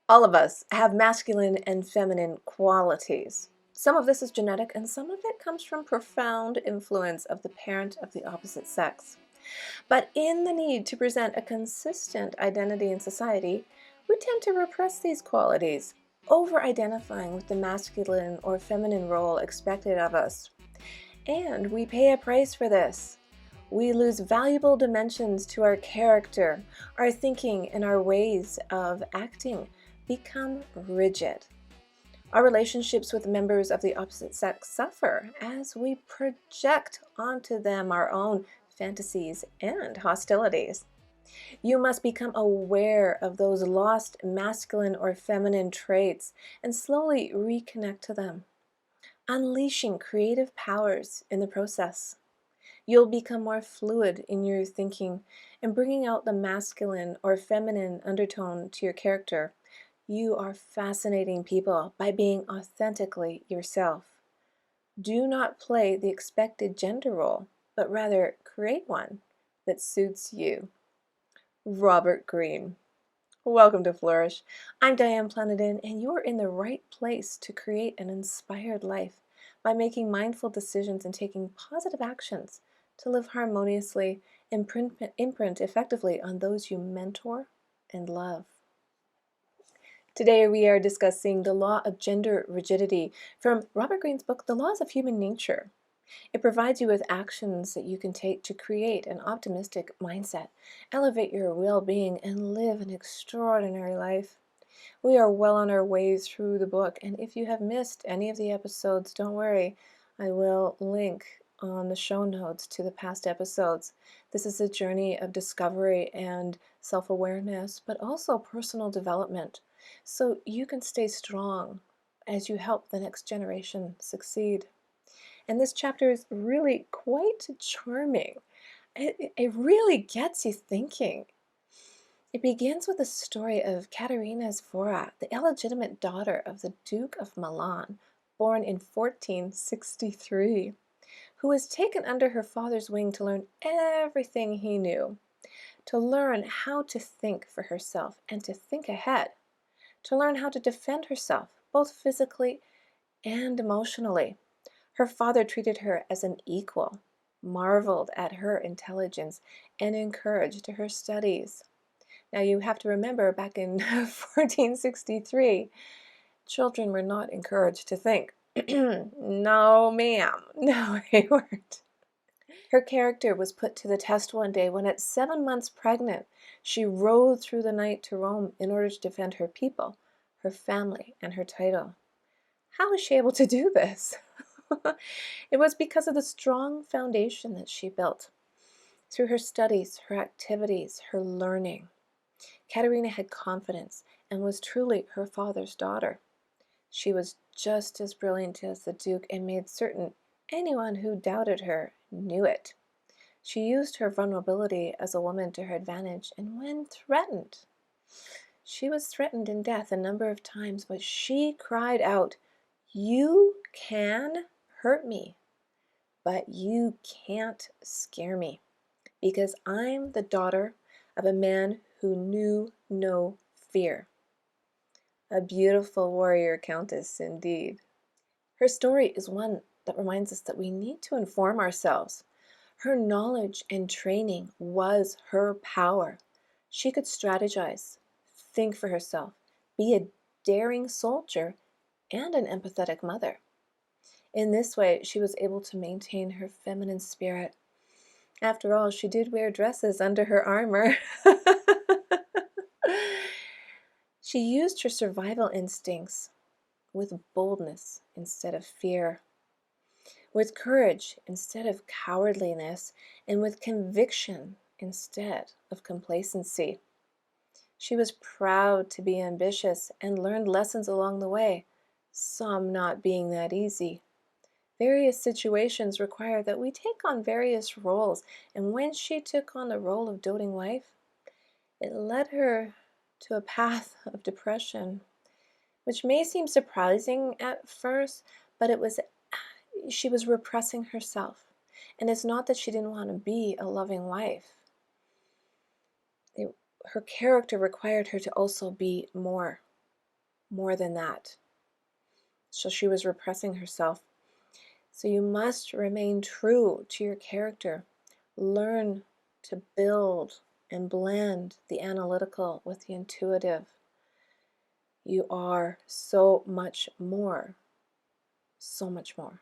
All of us have masculine and feminine qualities. Some of this is genetic, and some of it comes from profound influence of the parent of the opposite sex. But in the need to present a consistent identity in society, we tend to repress these qualities, over-identifying with the masculine or feminine role expected of us. And we pay a price for this. We lose valuable dimensions to our character, our thinking, and our ways of acting become rigid. Our relationships with members of the opposite sex suffer as we project onto them our own fantasies and hostilities. You must become aware of those lost masculine or feminine traits and slowly reconnect to them, unleashing creative powers in the process. You'll become more fluid in your thinking and bringing out the masculine or feminine undertone to your character. You are fascinating people by being authentically yourself. Do not play the expected gender role, but rather create one that suits you. Robert Greene. Welcome to Flourish. I'm Diane Planedin, and you're in the right place to create an inspired life by making mindful decisions and taking positive actions to live harmoniously and imprint effectively on those you mentor and love. Today we are discussing the law of gender rigidity from Robert Greene's book, The Laws of Human Nature. It provides you with actions that you can take to create an optimistic mindset, elevate your well-being, and live an extraordinary life. We are well on our way through the book, and if you have missed any of the episodes, don't worry. I will link on the show notes to the past episodes. This is a journey of discovery and self-awareness, but also personal development, so you can stay strong as you help the next generation succeed. And this chapter is really quite charming. It really gets you thinking. It begins with the story of Caterina Sforza, the illegitimate daughter of the Duke of Milan, born in 1463, who was taken under her father's wing to learn everything he knew, to learn how to think for herself and to think ahead, to learn how to defend herself, both physically and emotionally. Her father treated her as an equal, marveled at her intelligence, and encouraged her studies. Now you have to remember, back in 1463, children were not encouraged to think. No, ma'am. No, they weren't. Her character was put to the test one day when, at 7 months pregnant, she rode through the night to Rome in order to defend her people, her family, and her title. How was she able to do this? It was because of the strong foundation that she built through her studies, her activities, her learning. Caterina had confidence and was truly her father's daughter. She was just as brilliant as the Duke and made certain anyone who doubted her knew it. She used her vulnerability as a woman to her advantage, and when threatened, she was threatened in death a number of times, but she cried out, "You can hurt me, but you can't scare me, because I'm the daughter of a man who knew no fear." A beautiful warrior countess indeed. Her story is one that reminds us that we need to inform ourselves. Her knowledge and training was her power. She could strategize, think for herself, be a daring soldier, and an empathetic mother. In this way, she was able to maintain her feminine spirit. After all, she did wear dresses under her armor. She used her survival instincts with boldness instead of fear, with courage instead of cowardliness, and with conviction instead of complacency. She was proud to be ambitious and learned lessons along the way, some not being that easy. Various situations require that we take on various roles, and when she took on the role of doting wife, it led her to a path of depression, which may seem surprising at first, but she was repressing herself. And it's not that she didn't want to be a loving wife. Her character required her to also be more. more than that. So she was repressing herself. So you must remain true to your character. Learn to build and blend the analytical with the intuitive. You are so much more. So much more.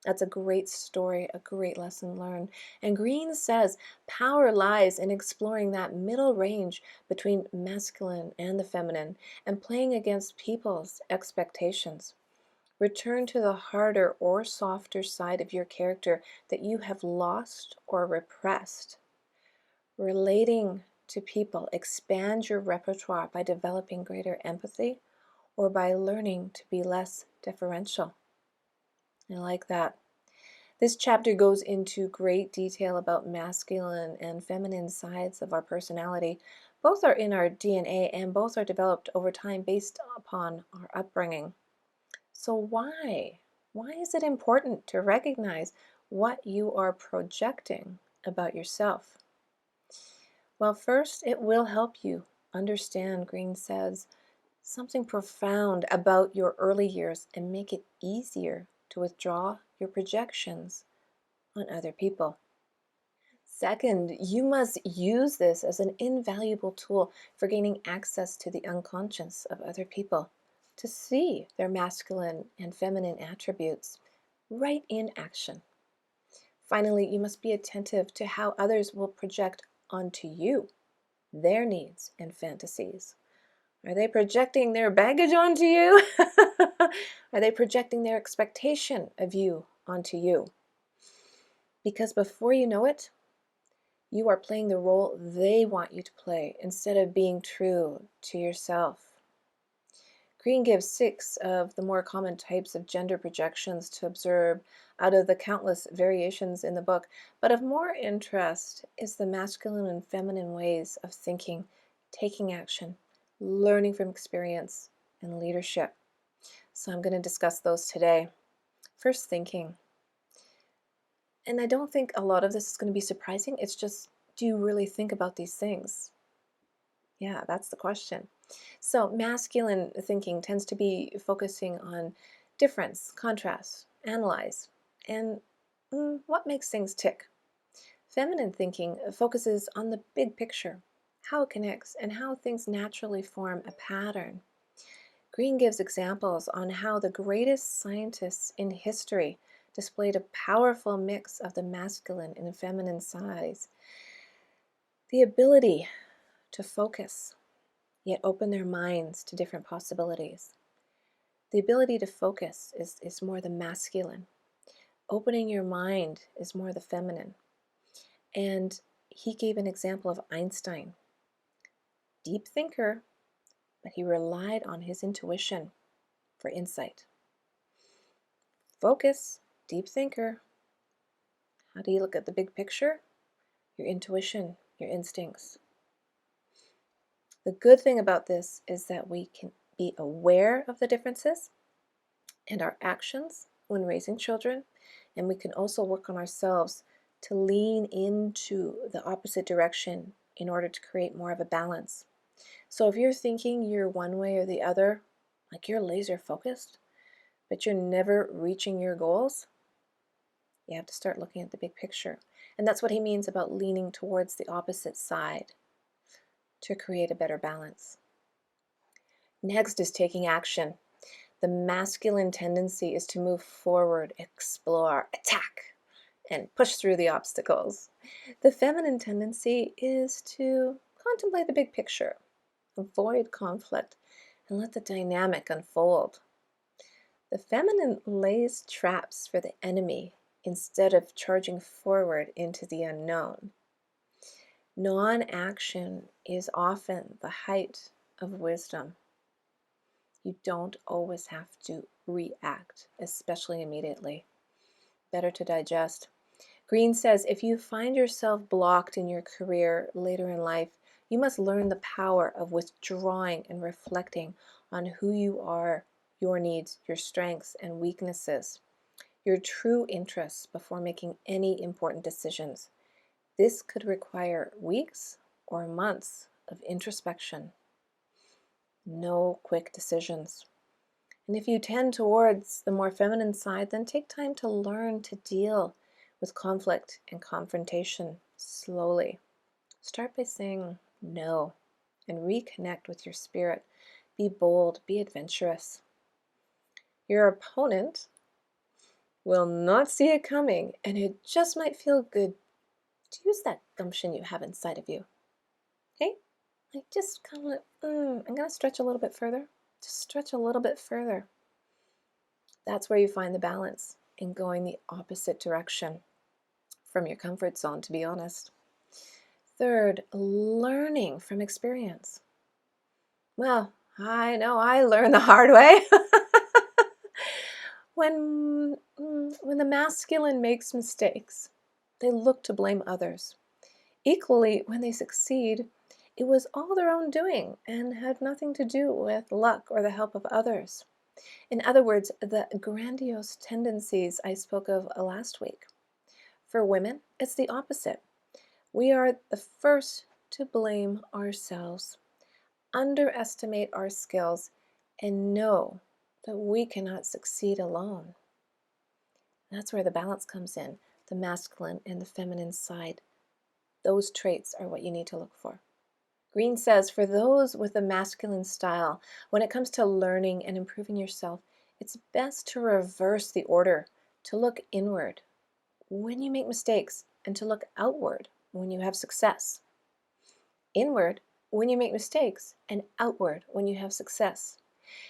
That's a great story, a great lesson learned. And Greene says power lies in exploring that middle range between masculine and the feminine and playing against people's expectations. Return to the harder or softer side of your character that you have lost or repressed. Relating to people, expand your repertoire by developing greater empathy or by learning to be less deferential. I like that. This chapter goes into great detail about masculine and feminine sides of our personality. Both are in our DNA and both are developed over time based upon our upbringing. So why? Why is it important to recognize what you are projecting about yourself? Well, first, it will help you understand, Greene says, something profound about your early years and make it easier to withdraw your projections on other people. Second, you must use this as an invaluable tool for gaining access to the unconscious of other people, to see their masculine and feminine attributes right in action. Finally, you must be attentive to how others will project onto you their needs and fantasies. Are they projecting their baggage onto you? Are they projecting their expectation of you onto you? Because before you know it, you are playing the role they want you to play instead of being true to yourself. Greene gives 6 of the more common types of gender projections to observe out of the countless variations in the book, but of more interest is the masculine and feminine ways of thinking, taking action, learning from experience, and leadership. So I'm going to discuss those today. First, thinking. And I don't think a lot of this is going to be surprising. It's just, do you really think about these things? Yeah, that's the question. So masculine thinking tends to be focusing on difference, contrast, analyze, and what makes things tick. Feminine thinking focuses on the big picture, how it connects, and how things naturally form a pattern. Greene gives examples on how the greatest scientists in history displayed a powerful mix of the masculine and feminine sides. The ability to focus, yet open their minds to different possibilities. The ability to focus is more the masculine. Opening your mind is more the feminine. And he gave an example of Einstein. Deep thinker, but he relied on his intuition for insight. Focus, deep thinker. How do you look at the big picture? Your intuition, your instincts. The good thing about this is that we can be aware of the differences and our actions when raising children, and we can also work on ourselves to lean into the opposite direction in order to create more of a balance. So if you're thinking you're one way or the other, like you're laser focused, but you're never reaching your goals, you have to start looking at the big picture. And that's what he means about leaning towards the opposite side to create a better balance. Next is taking action. The masculine tendency is to move forward, explore, attack, and push through the obstacles. The feminine tendency is to contemplate the big picture, avoid conflict, and let the dynamic unfold. The feminine lays traps for the enemy instead of charging forward into the unknown. Non-action is often the height of wisdom. You don't always have to react, especially immediately. Better to digest. Greene says if you find yourself blocked in your career later in life, you must learn the power of withdrawing and reflecting on who you are, your needs, your strengths and weaknesses, your true interests before making any important decisions. This could require weeks or months of introspection. No quick decisions. And if you tend towards the more feminine side, then take time to learn to deal with conflict and confrontation slowly. Start by saying no and reconnect with your spirit. Be bold, be adventurous. Your opponent will not see it coming, and it just might feel good to use that gumption you have inside of you. Okay? Like just kind of, I'm going to stretch a little bit further. Just stretch a little bit further. That's where you find the balance in going the opposite direction from your comfort zone, to be honest. Third, learning from experience. Well, I know I learned the hard way. When the masculine makes mistakes, they look to blame others. Equally, when they succeed, it was all their own doing and had nothing to do with luck or the help of others. In other words, the grandiose tendencies I spoke of last week. For women, it's the opposite. We are the first to blame ourselves, underestimate our skills, and know that we cannot succeed alone. That's where the balance comes in, the masculine and the feminine side. Those traits are what you need to look for. Greene says, for those with a masculine style, when it comes to learning and improving yourself, it's best to reverse the order, to look inward when you make mistakes and to look outward when you have success. Inward when you make mistakes and outward when you have success.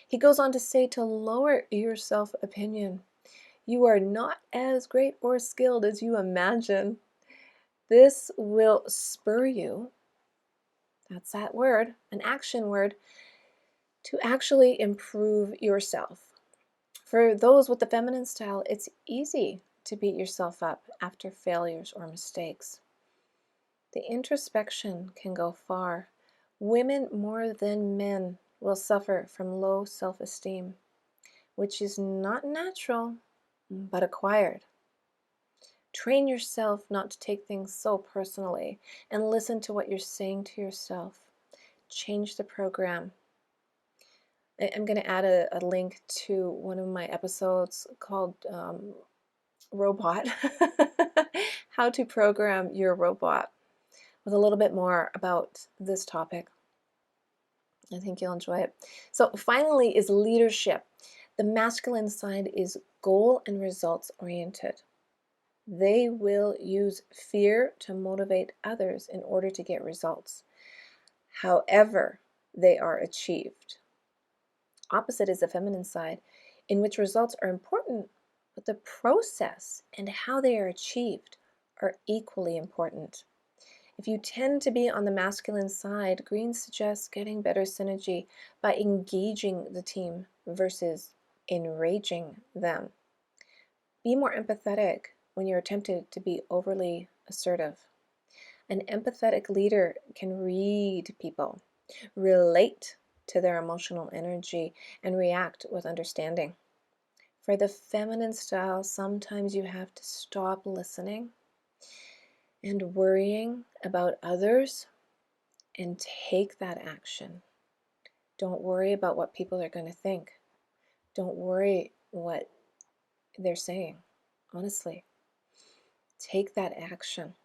He goes on to say to lower your self-opinion. You are not as great or skilled as you imagine. This will spur you, that's that word, an action word, to actually improve yourself. For those with the feminine style, it's easy to beat yourself up after failures or mistakes. The introspection can go far. Women more than men will suffer from low self-esteem, which is not natural, but acquired. Train yourself not to take things so personally and listen to what you're saying to yourself. Change the program. I'm going to add a link to one of my episodes called Robot, How to Program Your Robot, with a little bit more about this topic. I think you'll enjoy it. So finally is leadership. The masculine side is goal and results oriented. They will use fear to motivate others in order to get results, however they are achieved. Opposite is the feminine side, in which results are important, but the process and how they are achieved are equally important. If you tend to be on the masculine side, Greene suggests getting better synergy by engaging the team versus enraging them. Be more empathetic when you're tempted to be overly assertive. An empathetic leader can read people, relate to their emotional energy, and react with understanding. For the feminine style, sometimes you have to stop listening and worrying about others and take that action. Don't worry about what people are going to think. Don't worry what they're saying. Honestly, take that action.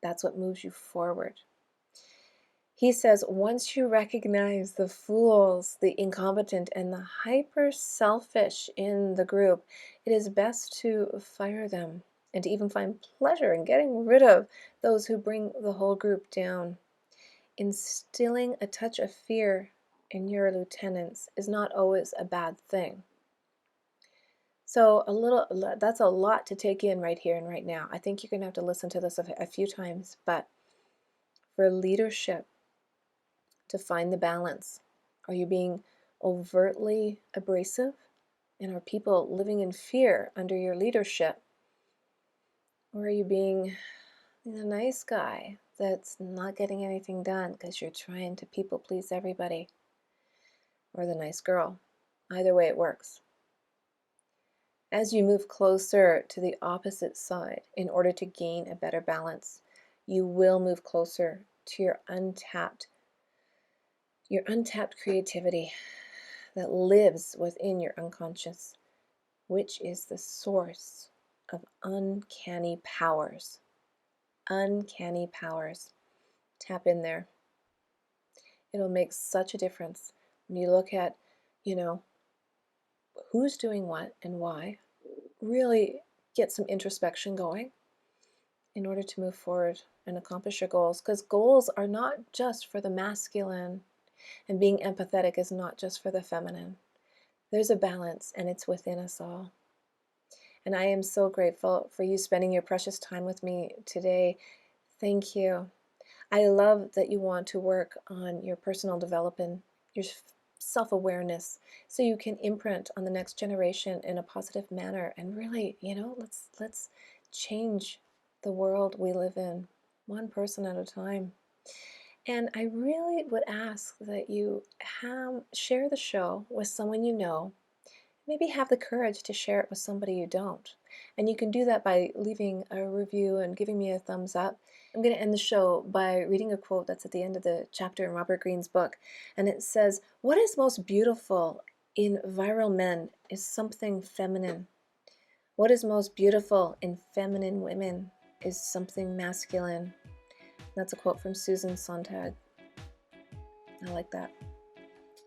That's what moves you forward. He says, once you recognize the fools, the incompetent, and the hyper-selfish in the group, it is best to fire them and to even find pleasure in getting rid of those who bring the whole group down. Instilling a touch of fear in your lieutenants is not always a bad thing. So that's a lot to take in right here and right now. I think you're going to have to listen to this a few times, but for leadership, to find the balance. Are you being overtly abrasive? And are people living in fear under your leadership? Or are you being the nice guy that's not getting anything done because you're trying to people please everybody? Or the nice girl? Either way it works. As you move closer to the opposite side in order to gain a better balance, you will move closer to your untapped, your untapped creativity that lives within your unconscious, which is the source of uncanny powers. Uncanny powers. Tap in there. It'll make such a difference when you look at, who's doing what and why. Really get some introspection going in order to move forward and accomplish your goals, because goals are not just for the masculine, and being empathetic is not just for the feminine. There's a balance, and it's within us all. And I am so grateful for you spending your precious time with me today. Thank you. I love that you want to work on your personal development, your self-awareness, so you can imprint on the next generation in a positive manner. And really, let's change the world we live in, one person at a time. And I really would ask that you share the show with someone you know. Maybe have the courage to share it with somebody you don't. And you can do that by leaving a review and giving me a thumbs up. I'm going to end the show by reading a quote that's at the end of the chapter in Robert Greene's book. And it says, "What is most beautiful in virile men is something feminine. What is most beautiful in feminine women is something masculine." That's a quote from Susan Sontag. I like that.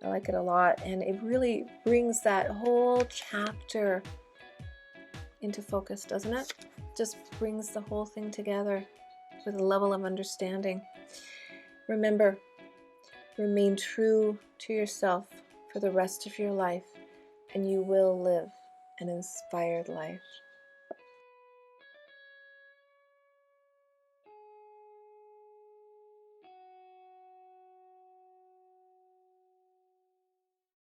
I like it a lot, and it really brings that whole chapter into focus, doesn't it? Just brings the whole thing together with a level of understanding. Remember, remain true to yourself for the rest of your life, and you will live an inspired life.